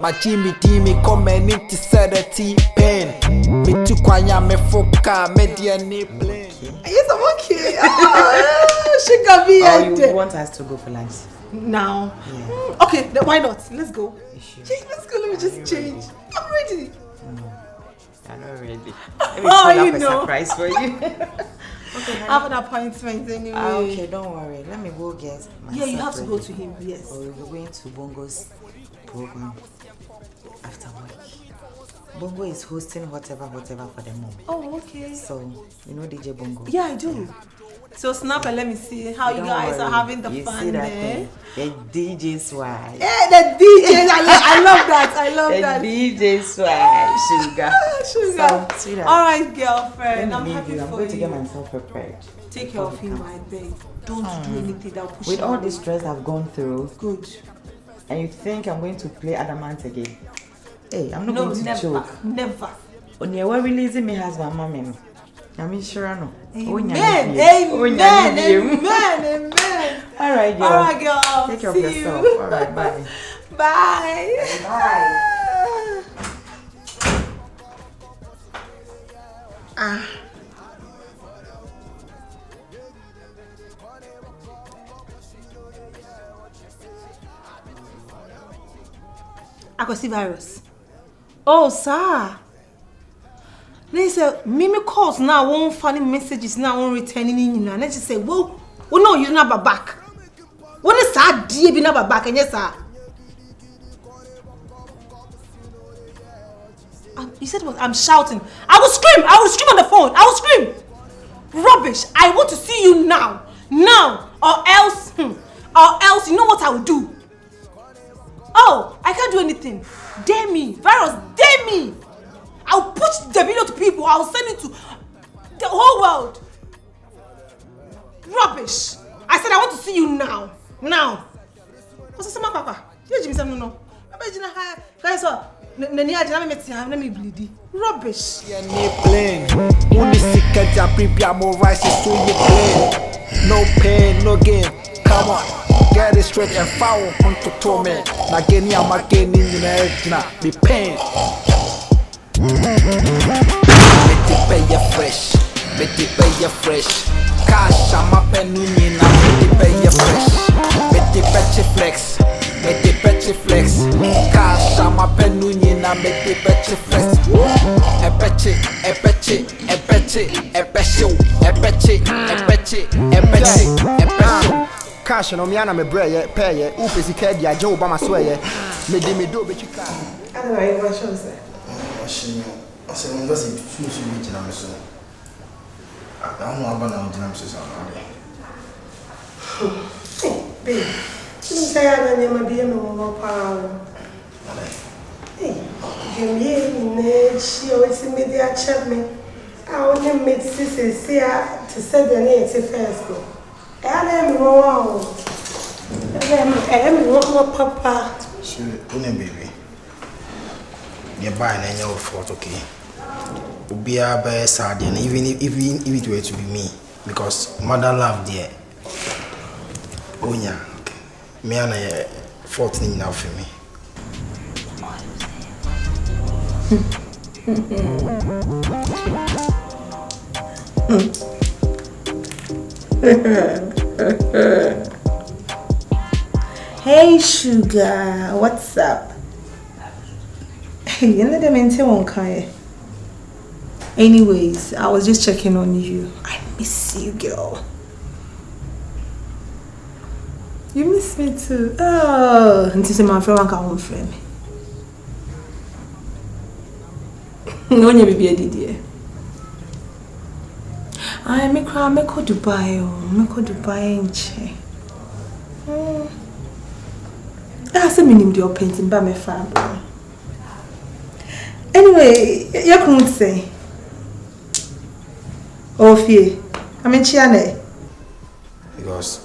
My Jimmy Dimi come and into Saturday pain. Me too kwanya me foka media plane. Yes, I'm okay. Oh, she got me. Oh, you want us to go for lunch? Now. Yeah. Okay, then why not? Let's go. Sure. Let's go. Let me just change. Ready? I'm ready. No, I'm not ready. Let me pull up a surprise for you. Okay, I have an appointment anyway. Okay, don't worry. Let me go get my Yeah, you have to go to him, yes. Or we're going to Bongo's program after work. Bongo is hosting whatever for the moment. Oh, okay. So, you know DJ Bongo? Yeah, I do. So snap and let me see how you guys are having the fun see that there. The DJ swag. Yeah, the DJ. I love that. I love that. The DJ swag. Sugar. Sugar. So, sweetheart. All right, girlfriend. I'm happy I'm for going to you. get myself prepared. Take care of him, I beg. Don't do anything that will push With him all away. the stress I've gone through, Good. and you think I'm going to play Adamant again? Hey, I'm not No, going to never. joke. Never. On your way releasing me husband, mommy. I'm sure no. Amen. Amen. All right, girl. All right, girl. Take care of See yourself. you. All right, bye. Bye. Bye. I could see virus. Oh, sir. Listen, Mimi calls now, won't funny messages now, won't returning in. And then she say, well, no, you don't have a back. What is that? Dear, be never back, and yes, sir. You said what? I'm shouting. I will scream on the phone. I will scream. Rubbish. I want to see you now. Now. Or else, you know what I will do? Oh, I can't do anything. Dare me. Virus, dare me. I'll push the video to people. I'll send it to the whole world. Rubbish. I said I want to see you now. Now. What's the matter? No. Rubbish. No pain, no gain. Come on, get it straight and foul on to me. Na geni ama geni in be pain. Make it pay your fresh, make it pay your fresh. Cash ama penuni na make it pay your fresh. Make it petty flex, make it petty flex. Cash ama penuni na make it petty flex. A petty, a petty, a petty, a petty, a petty, a petty, a petty, a petty. Cash no me ana me breye pay upesi ka dia je obama so ye me de me do be twika Anyway, what should I say? I said, I'm going to see you in a so. I don't know about now, so. Babe, you say I don't be no power. Hey, give me she always made the chat me. I only made sisters to say the name first go. I am wrong. I am wrong, Papa. Sure, only baby. You're buying any of photo, okay? Be a bear sad, and even if it were to be me, because mother love dear. Oh, yeah, me and I 14 now for me. Hey, sugar, what's up? You know the mental one, Kaya. Anyways, I was just checking on you. I miss you, girl. You miss me too. Oh, and this is my friend, one friend. No, you be a Didier. I make go Dubai, Dubai in Che. That's a minimum the painting by my family. Anyway, you can't say. Oh, fear. I'm in Chiane. Because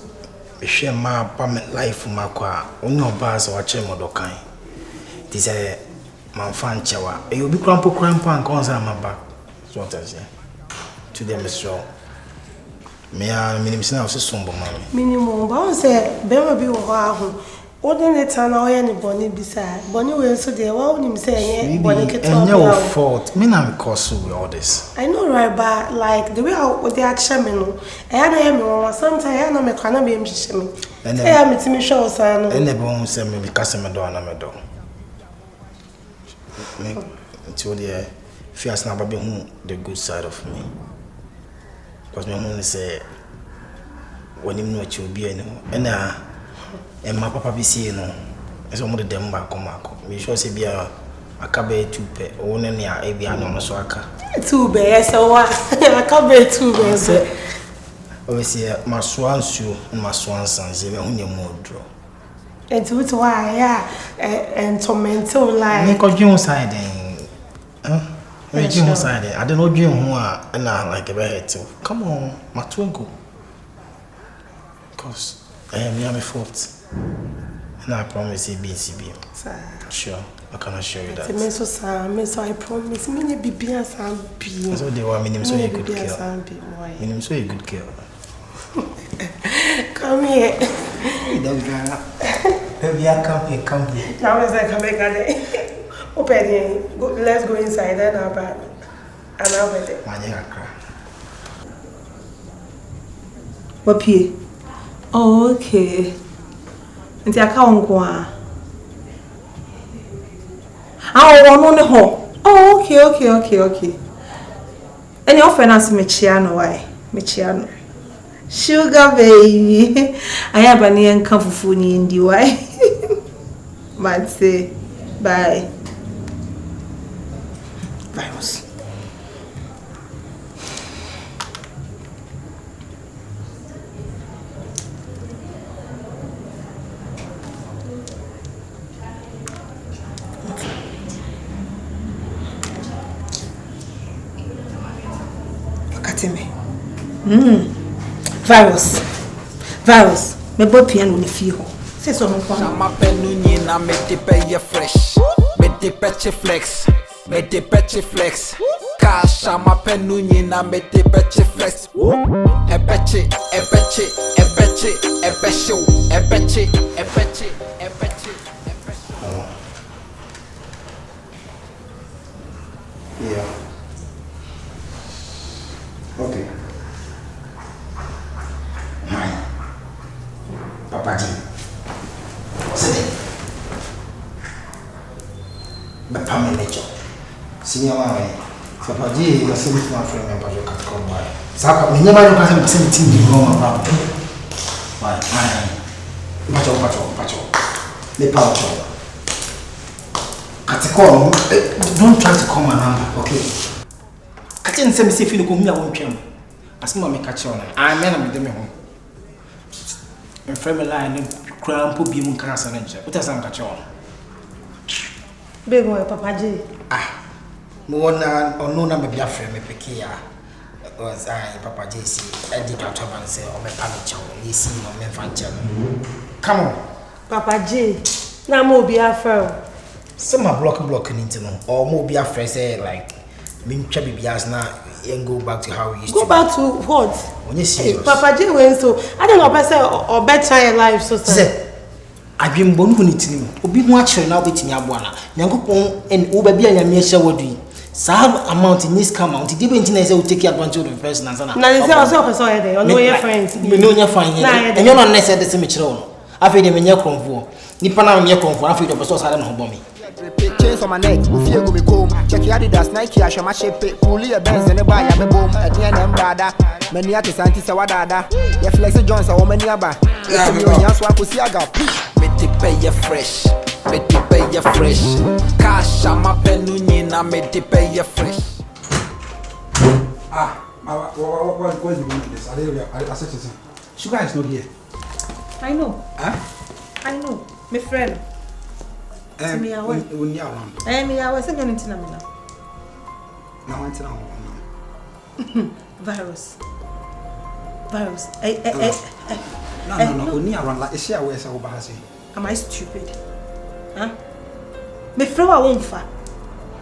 we share my apartment life for my car. Only no bars or Chemodokai. This is my fan chawa. You'll be crampo and concern my back. That's what I say. To them, Mr. Me, I'm minimum now, so somber, mammy. Minimum, but I say, Bema be over. Wouldn't it turn out any bonny beside? Bonny will so there. What would him say? Bonny can and your fault. Me not cause with all this. I know, right? But like the way how they are shaman, and I am sometimes I know me can't be shaman. And I am to me show, son. And never won't send me because I'm a door and I'm a door. Until the fears never be the good side of me. Because my mom say, when you know what you'll be anymore. And my papa be seeing no. It's almost the them back on Marco. We sure say be a cabaret 2 pair, or any a no swaka. 2 bears, so what? A cabaret 2 bears. Obviously, my swan shoe and my swan sons, even on your mood draw. And to it, why, and tormental like. Make a June side, June side. I don't know June who are and I like a bed too. Come on, my twinkle. Because I am near my fault. And I promise you, BCB. Sure, I can assure you that. So I promise me, be a son. So they were meaning so a good girl. Meaning so a good girl. Come here. Baby, I come here. Now as I come back at it. Open it. Let's go inside and I'll back. And I'll bet it. What pee? Oh, okay. Nti aka onkwa. No. Oh, okay. Any offense me chiano why? Me chiano. Sugar baby. I have an young comfufuni in the way. Might say bye. Virus. Virus. Me boy piano ni feel. Say so no kwa. Sama penunyi na me te pay fresh. Me te peche flex. Cash sama penunyi na me te peche flex. E peche. Yeah. Okay. Mine. Papa G. Sit. But Pamela Nature. Senior man. Papa G is a simple friend member of the come by. Sapa, we never look at him the team to go around. Why? Pacho. The pouch. Don't try to call my number, okay? I didn't say me see if you go me I won't come. As my catch on. I mean I'm them home. And frame a line and crown put beam cancer and what does I'm catch on? Big boy, Papa J. No number be a friend me pekia. Was I Papa J see I did not have and say oh my panic chow. You see no me fancy. Come on. Papa J. Now mo be a friend. Some are blocking into no or more be a friend say like me chubby bias now and go back to how we used to. Go back to what? When you see Papa J went so I don't know better or better in life so say I've been born with it. Obi watching now with me abwana. Nyankopon and obabi anyame hye wodui. Some amount in this amount, the different will take advantage of the person and sana. Na they say also person there, no your friends. Me no your friend here. And you not necessarily the same chiro. Afi de menye konfo. Nipa na menye konfo, afi de person sare no ho bomi. Chains on my neck, we fear go me comb. Check your Adidas, Nike, I show my shape. Fully a Benz and a buy a boom. At the end, brother. Many at the scientists are wadada. Your Flex Jones are woman nearby. Yes, one could see a gap. Me te pay fresh. Cash sama penunyi na me te pay fresh. What is going to this? I said to Sugar is not here. I know. Huh? I know. My friend. Me away. Me away. Me away. Say anything na me now. Now I'm telling you. Virus. No. Only around like is she away so bahasi. Am I stupid? Huh? Me friend I won't fa.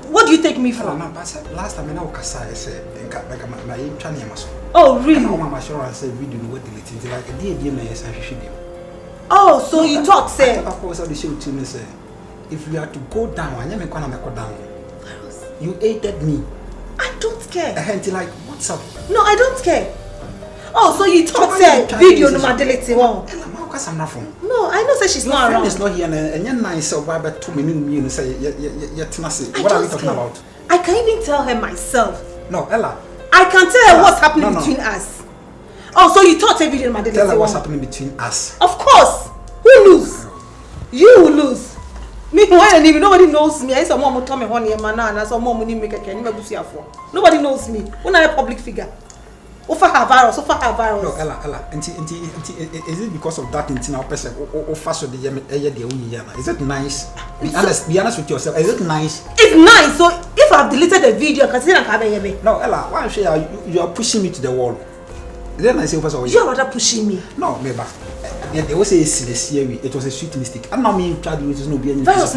What do you take me for? No, but last time I know Kasa I said my Chinese maso. Oh really? No, mama sure I said we do what deleting like a day me yes I should do. Oh, so you thought, say. I propose the show to me, say. If we are to go down, I never gonna go down. You hated me. I don't care. Until like, what's up? No, I don't care. Oh, so you thought, say, video no madelete. Wow. I'm not from. No, I know, say she's not around. It's not here, and you're nice, so by 2 minutes, say, you're tenacity. What are we talking about? I can even tell her myself. No, Ella. I can tell her what's happening between us. Oh, so you thought a video no madelete. Tell her what's happening between us. Of course. Who lose? You will lose. Me, why and even nobody knows me. I saw mom tell me honey man and I saw mom money make a can nobody knows me. When I'm a public figure. Offer her virus, offer her virus. No, Ella, is it because of that in our person or fast the is it nice? Be honest with yourself. Is it nice? It's nice. So if I've deleted the video, consider having me. No, Ella, why you are pushing me to the wall? Is that nice? You're rather pushing me. No, maybe. They will say it was a sweet mistake. I'm not mean to do it, no be any virus.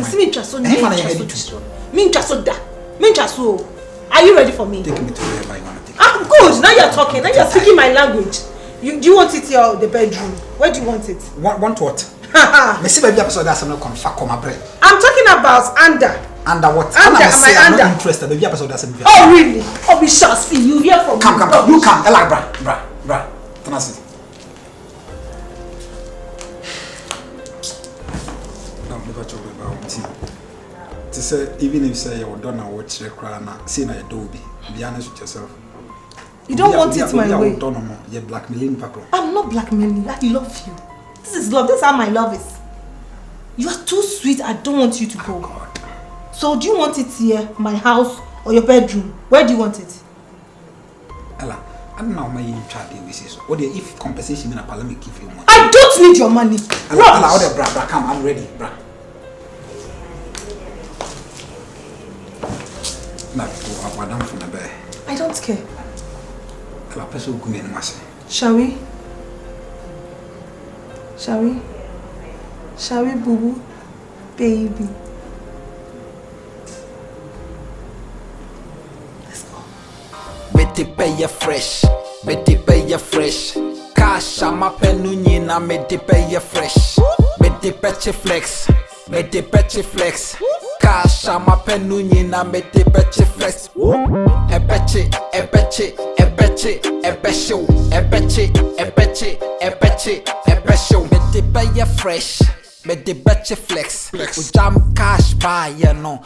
Are you ready for me? Take me to wherever I want to take. I'm good. Now you're talking. Now you're speaking my language. Do you want it here or the bedroom? Where do you want it? Want what? I'm talking about under. Under what? Under, I'm not interested. Oh really? Oh, we shall see. You hear from me. Come. You come. Ella, bra. Tenacity. To say, even if you say you don't know what you're crying, say na you be honest with yourself. You don't want it my way. You're blackmailing people. I'm not blackmailing. I love you. This is love. This is how my love is. You are too sweet. I don't want you to go. God. So do you want it here, my house, or your bedroom? Where do you want it? Ella, I don't know my child with this. Or if compensation in a parliament give you money. I don't need your money. Ella, bra, come. I'm ready, bra. I don't care. Shall we? Shall we, boo boo? Baby. Let's go. Mete pay fresh. Cash ama penunyi na mete pay fresh. Mete peche flex. Cash ama penunyi na mete peche flex. Ebeche. Mete pay fresh. Mete peche flex. Ujam cash buy no.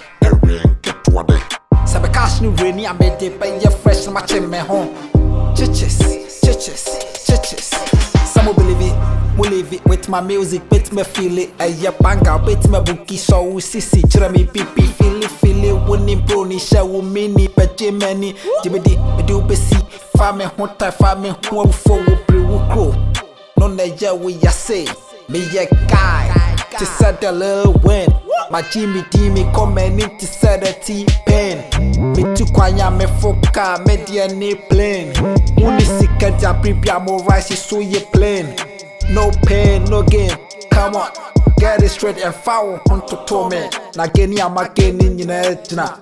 Sabe cash ni rainy I made pay fresh na mache me home. Churches. Some believe it with my music, bet me feel it. Aye banga, bet me bookie so sissy. Chira me pipi, feel it. Winning brony, show mini, but Jimmy, me do be see. Farming hunter, farming home for blue crow. No, na we ya say, me ya guy. To set a little win. My Jimmy coming in to set a T-pen. Me too quiet, me foka, media ne plane. Only second I prepare more rice, so you plain. No pain, no gain. Come on, get it straight and foul on to torment. Na geni I'm again in your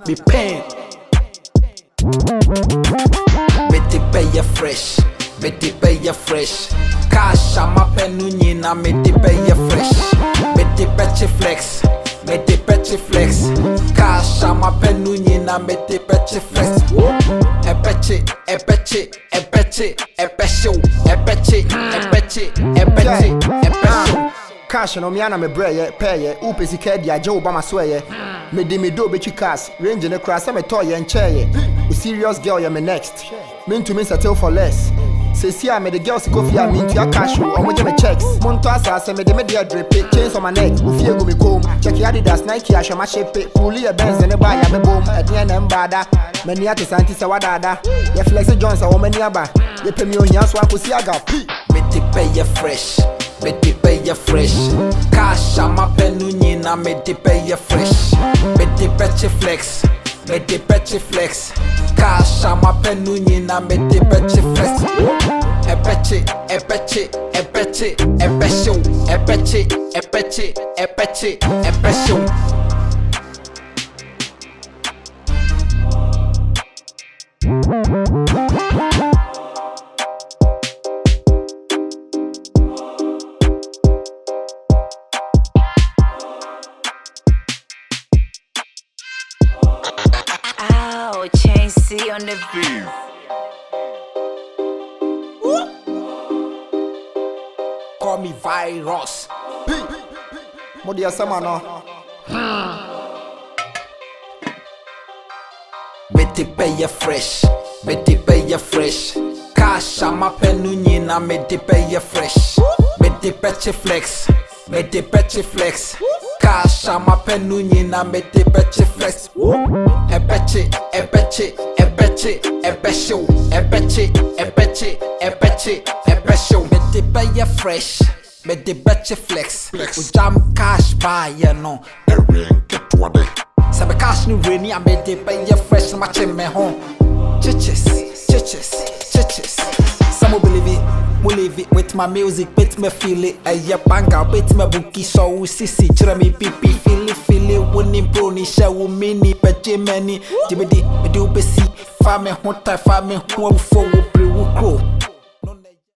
be pain. Mete pay fresh. Cash ama penunyi na mete pay fresh. Mete peche flex. Cash ama penunyi na mete peche flex. Ebeche. Cash no me ana me breye pay upe sika dia je Obama swear me di me do be cash range ne crass me toy and chair a serious girl you me next mean to me settle for less say see me the girls go fear me to your cash o mo je me checks monto asase me de drip chains on my neck ufie go me comb check Adidas Nike a shema shape pulley a Benz ne buy ya be boom adie na mbada mani ate santi se wadada ye flex Jones a wo mani aba ye pemi ohia so akosi aga Mete pay fresh. Cash ama penunyi na mete pay fresh. Mete peche flex. Cash ama penunyi na mete peche flex. Ebeche. with chain C on the beat. Call me virus. Modi asama no. Mete pay fresh. Mete pay fresh. Cash ama penu nyina mete pay fresh. Mete peche flex. Mete peche flex. Cash ama penu nyina mete peche flex. Ebeche, ebeche, ebeche, ebesho, ebeche, ebeche, ebeche, ebesho. Mete pay fresh. Mete peche flex. Ujam cash buy no. Sabe cash ni rainy I made it pay fresh na mache me home. Chiches, chiches, chiches. Some will believe it with my music, bit me feel it. Aye banga, bit me bookie so sissy. Chira me pipi, feel it. Winning brony, show mini, but Jimmy, Jimmy, me do be see. Fame hunter, fame who for will crow.